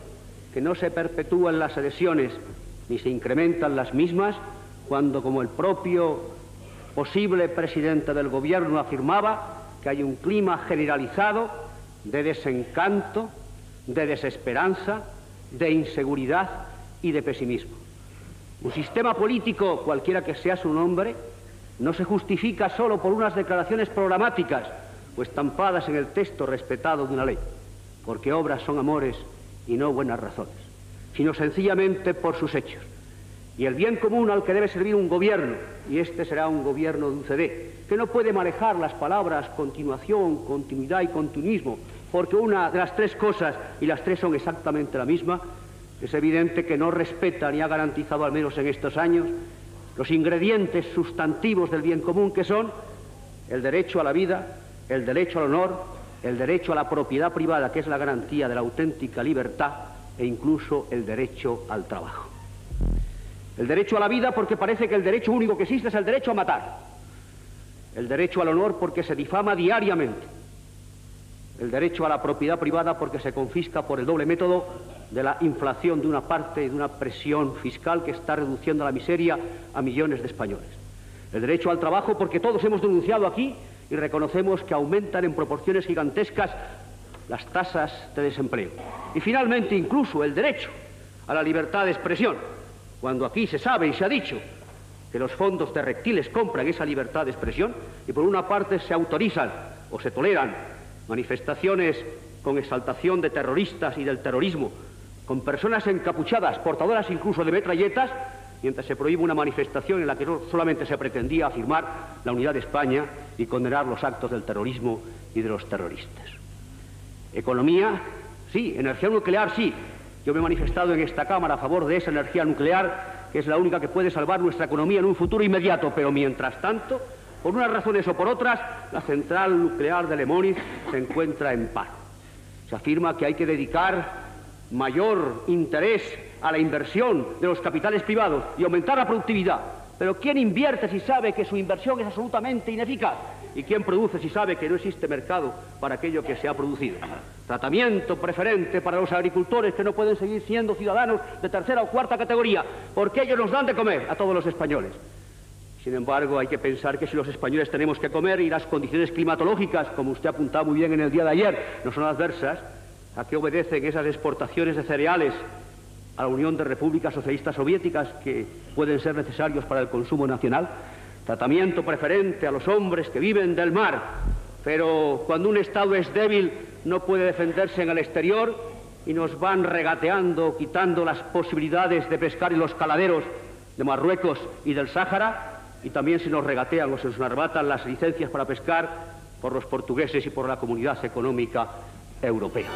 que no se perpetúan las adhesiones ni se incrementan las mismas cuando, como el propio posible presidente del gobierno afirmaba, que hay un clima generalizado de desencanto, de desesperanza, de inseguridad y de pesimismo. Un sistema político, cualquiera que sea su nombre, no se justifica solo por unas declaraciones programáticas o estampadas en el texto respetado de una ley, porque obras son amores y no buenas razones, sino sencillamente por sus hechos. Y el bien común al que debe servir un gobierno, y este será un gobierno de UCD, que no puede manejar las palabras continuación, continuidad y continuismo, porque una de las tres cosas, y las tres son exactamente la misma, es evidente que no respeta ni ha garantizado, al menos en estos años, los ingredientes sustantivos del bien común, que son el derecho a la vida, el derecho al honor, el derecho a la propiedad privada, que es la garantía de la auténtica libertad, e incluso el derecho al trabajo. El derecho a la vida, porque parece que el derecho único que existe es el derecho a matar. El derecho al honor, porque se difama diariamente. El derecho a la propiedad privada, porque se confisca por el doble método de la inflación de una parte y de una presión fiscal que está reduciendo a la miseria a millones de españoles. El derecho al trabajo, porque todos hemos denunciado aquí y reconocemos que aumentan en proporciones gigantescas las tasas de desempleo. Y finalmente, incluso el derecho a la libertad de expresión, cuando aquí se sabe y se ha dicho que los fondos de reptiles compran esa libertad de expresión y por una parte se autorizan o se toleran manifestaciones con exaltación de terroristas y del terrorismo, con personas encapuchadas, portadoras incluso de metralletas, mientras se prohíbe una manifestación en la que no solamente se pretendía afirmar la unidad de España y condenar los actos del terrorismo y de los terroristas. Economía, sí. Energía nuclear, sí. Yo me he manifestado en esta Cámara a favor de esa energía nuclear, que es la única que puede salvar nuestra economía en un futuro inmediato, pero mientras tanto, por unas razones o por otras, la central nuclear de Lemóniz se encuentra en paro. Se afirma que hay que dedicar mayor interés a la inversión de los capitales privados y aumentar la productividad. Pero ¿quién invierte si sabe que su inversión es absolutamente ineficaz? ¿Y quién produce si sabe que no existe mercado para aquello que se ha producido? Tratamiento preferente para los agricultores, que no pueden seguir siendo ciudadanos de tercera o cuarta categoría, porque ellos nos dan de comer a todos los españoles. Sin embargo, hay que pensar que si los españoles tenemos que comer y las condiciones climatológicas, como usted ha apuntado muy bien en el día de ayer, no son adversas, ¿a qué obedecen esas exportaciones de cereales a la Unión de Repúblicas Socialistas Soviéticas que pueden ser necesarios para el consumo nacional? Tratamiento preferente a los hombres que viven del mar, pero cuando un Estado es débil no puede defenderse en el exterior y nos van regateando, quitando las posibilidades de pescar en los caladeros de Marruecos y del Sáhara, y también se nos regatean o se nos arrebatan las licencias para pescar por los portugueses y por la Comunidad Económica Europea.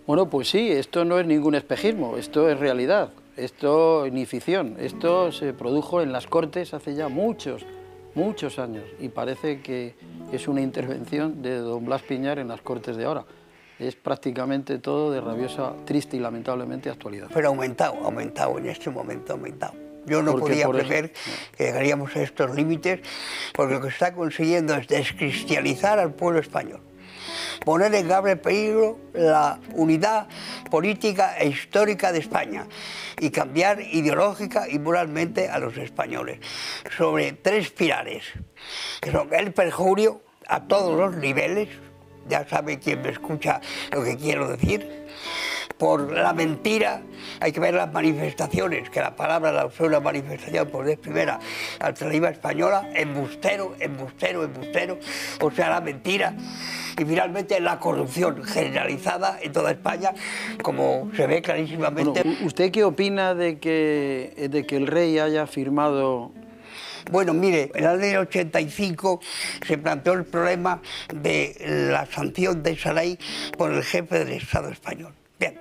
Bueno, pues sí, esto no es ningún espejismo, esto es realidad, esto ni ficción, esto se produjo en las Cortes hace ya muchos años y parece que es una intervención de don Blas Piñar en las Cortes de ahora. Es prácticamente todo de rabiosa, triste y lamentablemente actualidad. Pero ha aumentado, en este momento ha aumentado. Yo no podía prever que llegaríamos a estos límites, porque lo que está consiguiendo es descristianizar al pueblo español, poner en grave peligro la unidad política e histórica de España y cambiar ideológica y moralmente a los españoles sobre tres pilares, que son el perjurio a todos los niveles, ya sabe quien me escucha lo que quiero decir, por la mentira. Hay que ver las manifestaciones, que la palabra la usó una manifestación por vez primera alternativa española, embustero, embustero, embustero, o sea, la mentira. Y finalmente la corrupción generalizada en toda España, como se ve clarísimamente. Bueno, ¿usted qué opina de que el rey haya firmado? Bueno, mire, en la ley del 85 se planteó el problema de la sanción de esa ley por el jefe del Estado español. Bien,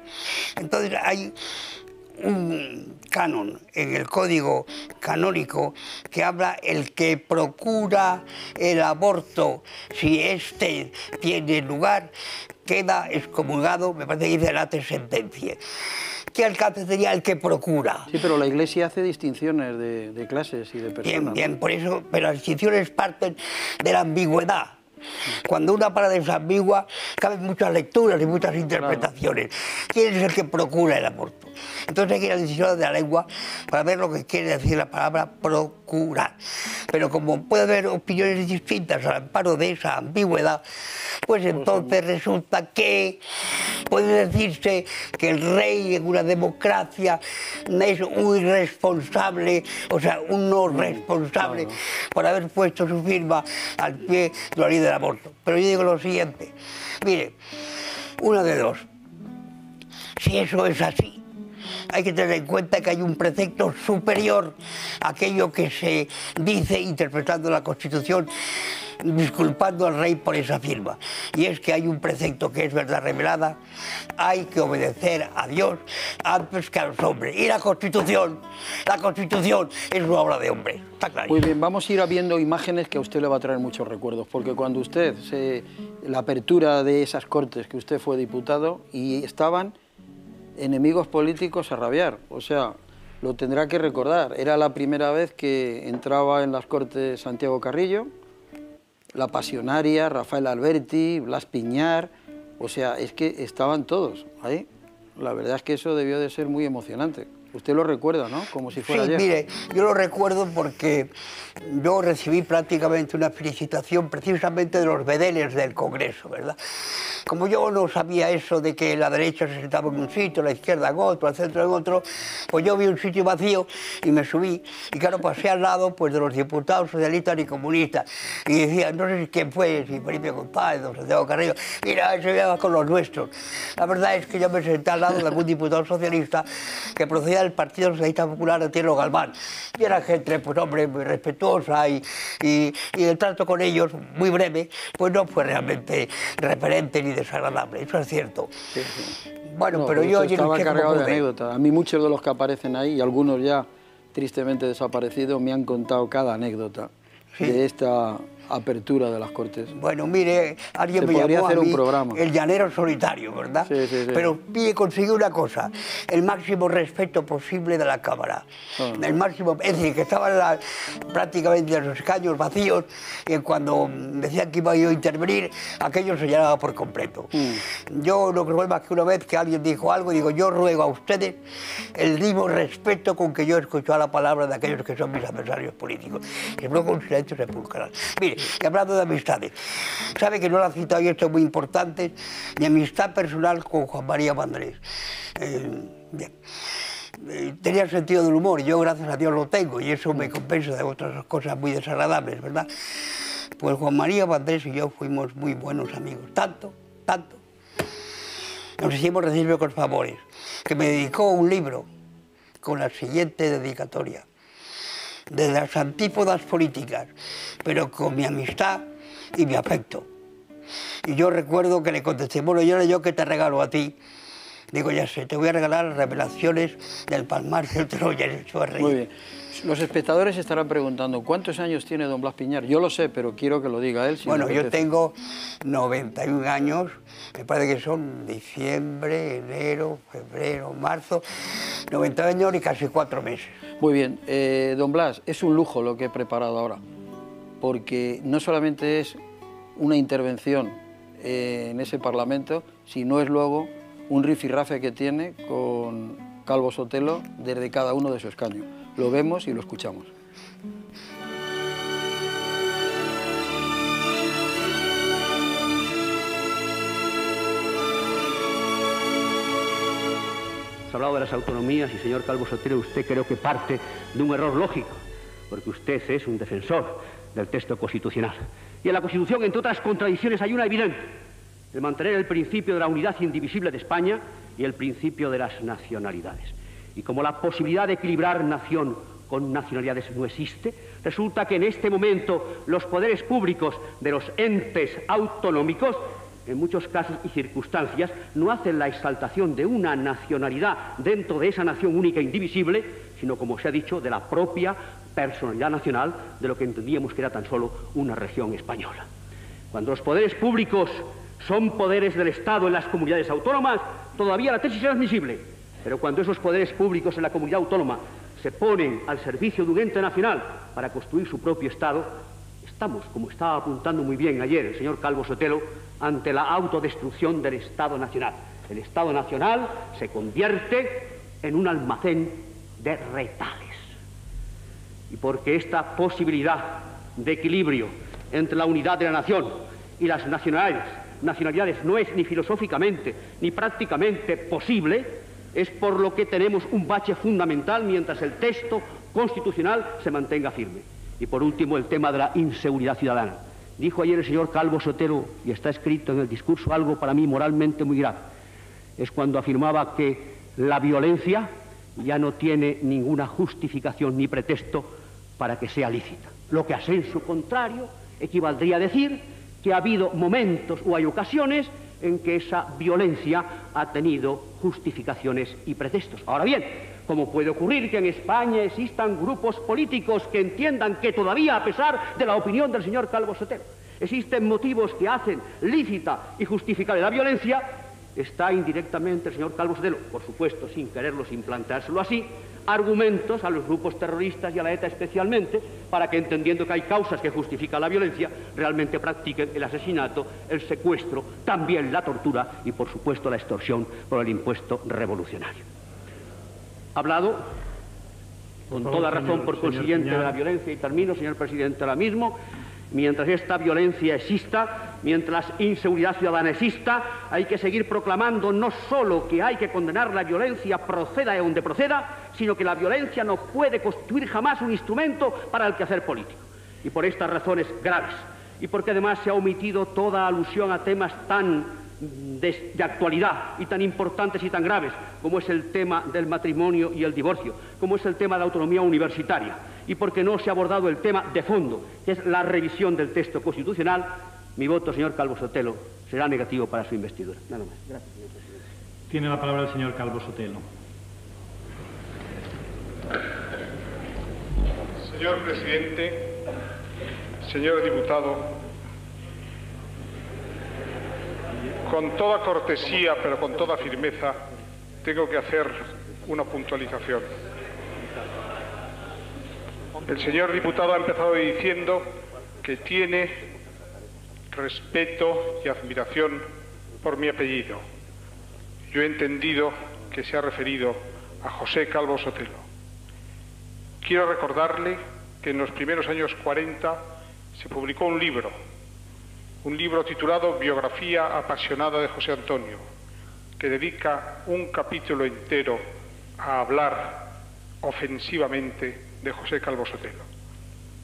entonces hay un canon en el Código Canónico que habla el que procura el aborto, si éste tiene lugar, queda excomulgado, me parece que dice la sentencia. ¿Qué alcance sería el que procura? Sí, pero la Iglesia hace distinciones de clases y de personas. Bien, por eso, pero las distinciones parten de la ambigüedad. Cuando una palabra es ambigua, caben muchas lecturas y muchas interpretaciones. Claro. ¿Quién es el que procura el aborto? Entonces hay que ir a la decisión de la lengua para ver lo que quiere decir la palabra procurar. Pero como puede haber opiniones distintas al amparo de esa ambigüedad, pues entonces resulta que puede decirse que el rey en una democracia es un irresponsable, o sea, un no responsable, claro, por haber puesto su firma al pie de la ley del aborto. Pero yo digo lo siguiente, mire, una de dos, si eso es así, hay que tener en cuenta que hay un precepto superior a aquello que se dice interpretando la Constitución, disculpando al rey por esa firma. Y es que hay un precepto que es verdad revelada: hay que obedecer a Dios antes que a los hombres. Y la Constitución es una obra de hombre. Está claro. Muy bien, vamos a ir viendo imágenes que a usted le va a traer muchos recuerdos, porque cuando usted, la apertura de esas Cortes, que usted fue diputado, y estaban enemigos políticos a rabiar, o sea, lo tendrá que recordar. Era la primera vez que entraba en las Cortes Santiago Carrillo, la Pasionaria, Rafael Alberti, Blas Piñar, o sea, es que estaban todos ahí. La verdad es que eso debió de ser muy emocionante. Usted lo recuerda, ¿no? Como si fuera ayer. Mire, yo lo recuerdo porque yo recibí prácticamente una felicitación precisamente de los bedeles del Congreso, ¿verdad? Como yo no sabía eso de que la derecha se sentaba en un sitio, la izquierda en otro, el centro en otro, pues yo vi un sitio vacío y me subí. Y claro, pasé al lado pues, de los diputados socialistas y comunistas. Y decía, no sé quién fue, si Felipe González o Santiago Carrillo, mira, ese iba con los nuestros. La verdad es que yo me senté al lado de algún diputado socialista que procedía del Partido Socialista Popular de Tierno Galván. Y era gente, pues hombre, muy respetuosa y el trato con ellos, muy breve, pues no fue realmente referente ni desagradable, eso es cierto. Sí, sí. Bueno, No, pero yo estaba cargado de anécdotas. A mí muchos de los que aparecen ahí, y algunos ya tristemente desaparecidos, me han contado cada anécdota de esta apertura de las Cortes. Bueno, mire, alguien me llamó a mí el llanero solitario, ¿verdad? Sí, sí, sí. Pero mire, conseguí una cosa, el máximo respeto posible de la Cámara. El máximo, es decir, que estaban prácticamente los escaños vacíos y cuando decían que iba yo a intervenir, aquello se llenaba por completo. Yo no creo más que una vez que alguien dijo algo, digo, yo ruego a ustedes el mismo respeto con que yo escucho la palabra de aquellos que son mis adversarios políticos. Y luego un silencio sepulcral. Mire, y hablando de amistades, sabe que no la cita hoy, esto es muy importante, mi amistad personal con Juan María Vandrés. Bien. Tenía sentido del humor y yo gracias a Dios lo tengo y eso me compensa de otras cosas muy desagradables, ¿verdad? Pues Juan María Vandrés y yo fuimos muy buenos amigos, tanto, nos hicimos recíprocos favores, que me dedicó un libro con la siguiente dedicatoria: de las antípodas políticas, pero con mi amistad y mi afecto. Y yo recuerdo que le contesté, bueno, yo que te regalo a ti. Digo, ya sé, te voy a regalar Revelaciones del Palmar del Troya. Muy bien. Los espectadores estarán preguntando, ¿cuántos años tiene don Blas Piñar? Yo lo sé, pero quiero que lo diga él. Si bueno, yo tengo 91 años, me parece que son diciembre, enero, febrero, marzo, 91 años y casi 4 meses. Muy bien, don Blas, es un lujo lo que he preparado ahora, porque no solamente es una intervención en ese Parlamento, sino es luego un rifirrafe que tiene con Calvo Sotelo desde cada uno de su escaño. Lo vemos y lo escuchamos. Se ha hablado de las autonomías y, señor Calvo Sotelo, usted creo que parte de un error lógico, porque usted es un defensor del texto constitucional. Y en la Constitución, entre otras contradicciones, hay una evidente: el mantener el principio de la unidad indivisible de España y el principio de las nacionalidades. Y como la posibilidad de equilibrar nación con nacionalidades no existe, resulta que en este momento los poderes públicos de los entes autonómicos, en muchos casos y circunstancias, no hacen la exaltación de una nacionalidad dentro de esa nación única e indivisible, sino, como se ha dicho, de la propia personalidad nacional de lo que entendíamos que era tan solo una región española. Cuando los poderes públicos son poderes del Estado en las comunidades autónomas, todavía la tesis es admisible, pero cuando esos poderes públicos en la comunidad autónoma se ponen al servicio de un ente nacional para construir su propio Estado, estamos, como estaba apuntando muy bien ayer el señor Calvo Sotelo, ante la autodestrucción del Estado nacional. El Estado nacional se convierte en un almacén de retales. Y porque esta posibilidad de equilibrio entre la unidad de la nación y las nacionalidades no es ni filosóficamente ni prácticamente posible, es por lo que tenemos un bache fundamental mientras el texto constitucional se mantenga firme. Y por último, el tema de la inseguridad ciudadana. Dijo ayer el señor Calvo Sotelo, y está escrito en el discurso, algo para mí moralmente muy grave. Es cuando afirmaba que la violencia ya no tiene ninguna justificación ni pretexto para que sea lícita. Lo que a sensu contrario equivaldría a decir que ha habido momentos o hay ocasiones en que esa violencia ha tenido justificaciones y pretextos. Ahora bien, ¿cómo puede ocurrir que en España existan grupos políticos que entiendan que todavía, a pesar de la opinión del señor Calvo Sotelo, existen motivos que hacen lícita y justificable la violencia? Está indirectamente el señor Calvo Sotelo, por supuesto sin quererlo, sin planteárselo así, argumentos a los grupos terroristas y a la ETA especialmente, para que, entendiendo que hay causas que justifican la violencia, realmente practiquen el asesinato, el secuestro, también la tortura y, por supuesto, la extorsión por el impuesto revolucionario. Ha hablado con toda razón, por consiguiente, de la violencia, y termino, señor presidente, ahora mismo. Mientras esta violencia exista, mientras la inseguridad ciudadana exista, hay que seguir proclamando no solo que hay que condenar la violencia, proceda de donde proceda, sino que la violencia no puede constituir jamás un instrumento para el quehacer político. Y por estas razones graves, y porque además se ha omitido toda alusión a temas tan de actualidad y tan importantes y tan graves como es el tema del matrimonio y el divorcio, como es el tema de la autonomía universitaria, y porque no se ha abordado el tema de fondo, que es la revisión del texto constitucional, mi voto, señor Calvo Sotelo, será negativo para su investidura. Nada más. Gracias, señor presidente. Tiene la palabra el señor Calvo Sotelo. Señor presidente, señor diputado, con toda cortesía, pero con toda firmeza, tengo que hacer una puntualización. El señor diputado ha empezado diciendo que tiene respeto y admiración por mi apellido. Yo he entendido que se ha referido a José Calvo Sotelo. Quiero recordarle que en los primeros años 40 se publicó un libro titulado Biografía apasionada de José Antonio, que dedica un capítulo entero a hablar ofensivamente de José Calvo Sotelo.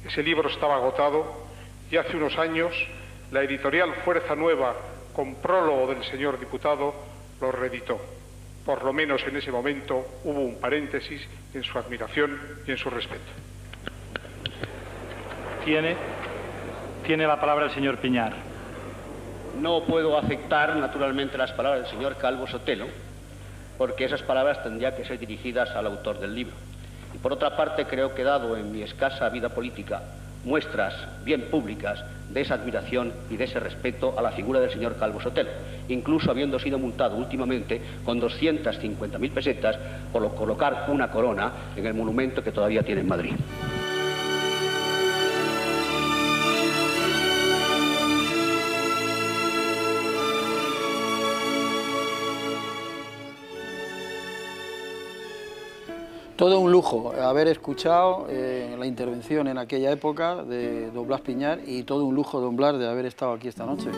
Ese libro estaba agotado y hace unos años la editorial Fuerza Nueva, con prólogo del señor diputado, lo reeditó. Por lo menos en ese momento hubo un paréntesis en su admiración y en su respeto. Tiene la palabra el señor Piñar. No puedo aceptar, naturalmente, las palabras del señor Calvo Sotelo, porque esas palabras tendrían que ser dirigidas al autor del libro. Y por otra parte, creo que he dado en mi escasa vida política muestras bien públicas de esa admiración y de ese respeto a la figura del señor Calvo Sotelo, incluso habiendo sido multado últimamente con 250.000 pesetas por colocar una corona en el monumento que todavía tiene en Madrid. Todo un lujo haber escuchado la intervención en aquella época de don Blas Piñar, y todo un lujo, don Blas, de haber estado aquí esta noche.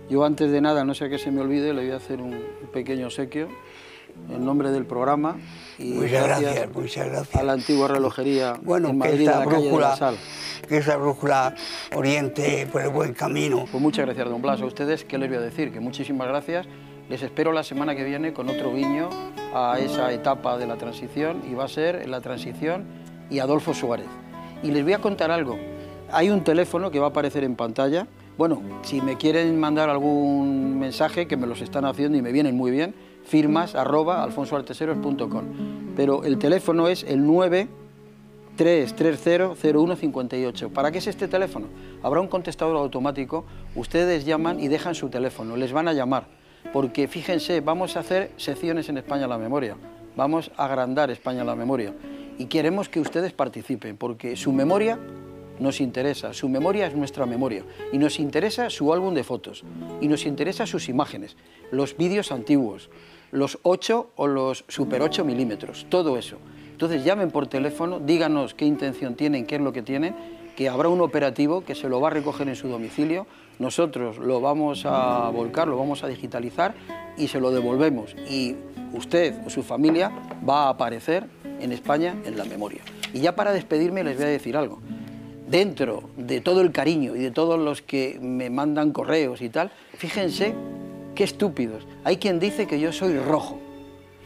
Yo, antes de nada, no sé que se me olvide, le voy a hacer un pequeño obsequio en nombre del programa. Y muchas gracias. A la antigua relojería, bueno, en Madrid, en la calle de la Sal. Que esa brújula oriente por el buen camino. Pues muchas gracias, don Blas. A ustedes, ¿qué les voy a decir? Que muchísimas gracias. Les espero la semana que viene con otro guiño a esa etapa de la transición, y va a ser en la transición y Adolfo Suárez. Y les voy a contar algo. Hay un teléfono que va a aparecer en pantalla. Bueno, si me quieren mandar algún mensaje, que me los están haciendo y me vienen muy bien, firmas@alfonsoarteseros.com. Pero el teléfono es el 9-330-0158. ¿Para qué es este teléfono? Habrá un contestador automático, ustedes llaman y dejan su teléfono, les van a llamar. Porque fíjense, vamos a hacer secciones en España a la memoria, vamos a agrandar España a la memoria, y queremos que ustedes participen, porque su memoria nos interesa, su memoria es nuestra memoria, y nos interesa su álbum de fotos, y nos interesa sus imágenes, los vídeos antiguos, los 8 o los super 8 milímetros, todo eso. Entonces llamen por teléfono, díganos qué intención tienen, qué es lo que tienen, que habrá un operativo que se lo va a recoger en su domicilio, nosotros lo vamos a volcar, lo vamos a digitalizar y se lo devolvemos, y usted o su familia va a aparecer en España en la memoria. Y ya para despedirme les voy a decir algo. Dentro de todo el cariño y de todos los que me mandan correos y tal, fíjense qué estúpidos. Hay quien dice que yo soy rojo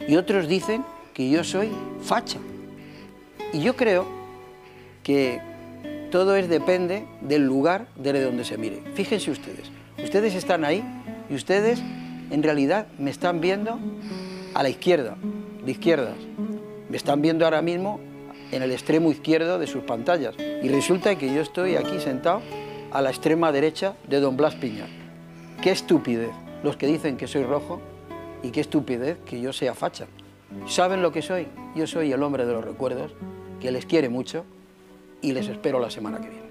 y otros dicen que yo soy facha. Y yo creo que todo depende del lugar desde donde se mire. Fíjense ustedes, ustedes están ahí y ustedes en realidad me están viendo a la izquierda, de izquierdas. Me están viendo ahora mismo en el extremo izquierdo de sus pantallas. Y resulta que yo estoy aquí sentado a la extrema derecha de don Blas Piñar. Qué estupidez los que dicen que soy rojo y qué estupidez que yo sea facha. ¿Saben lo que soy? Yo soy el hombre de los recuerdos, que les quiere mucho y les espero la semana que viene.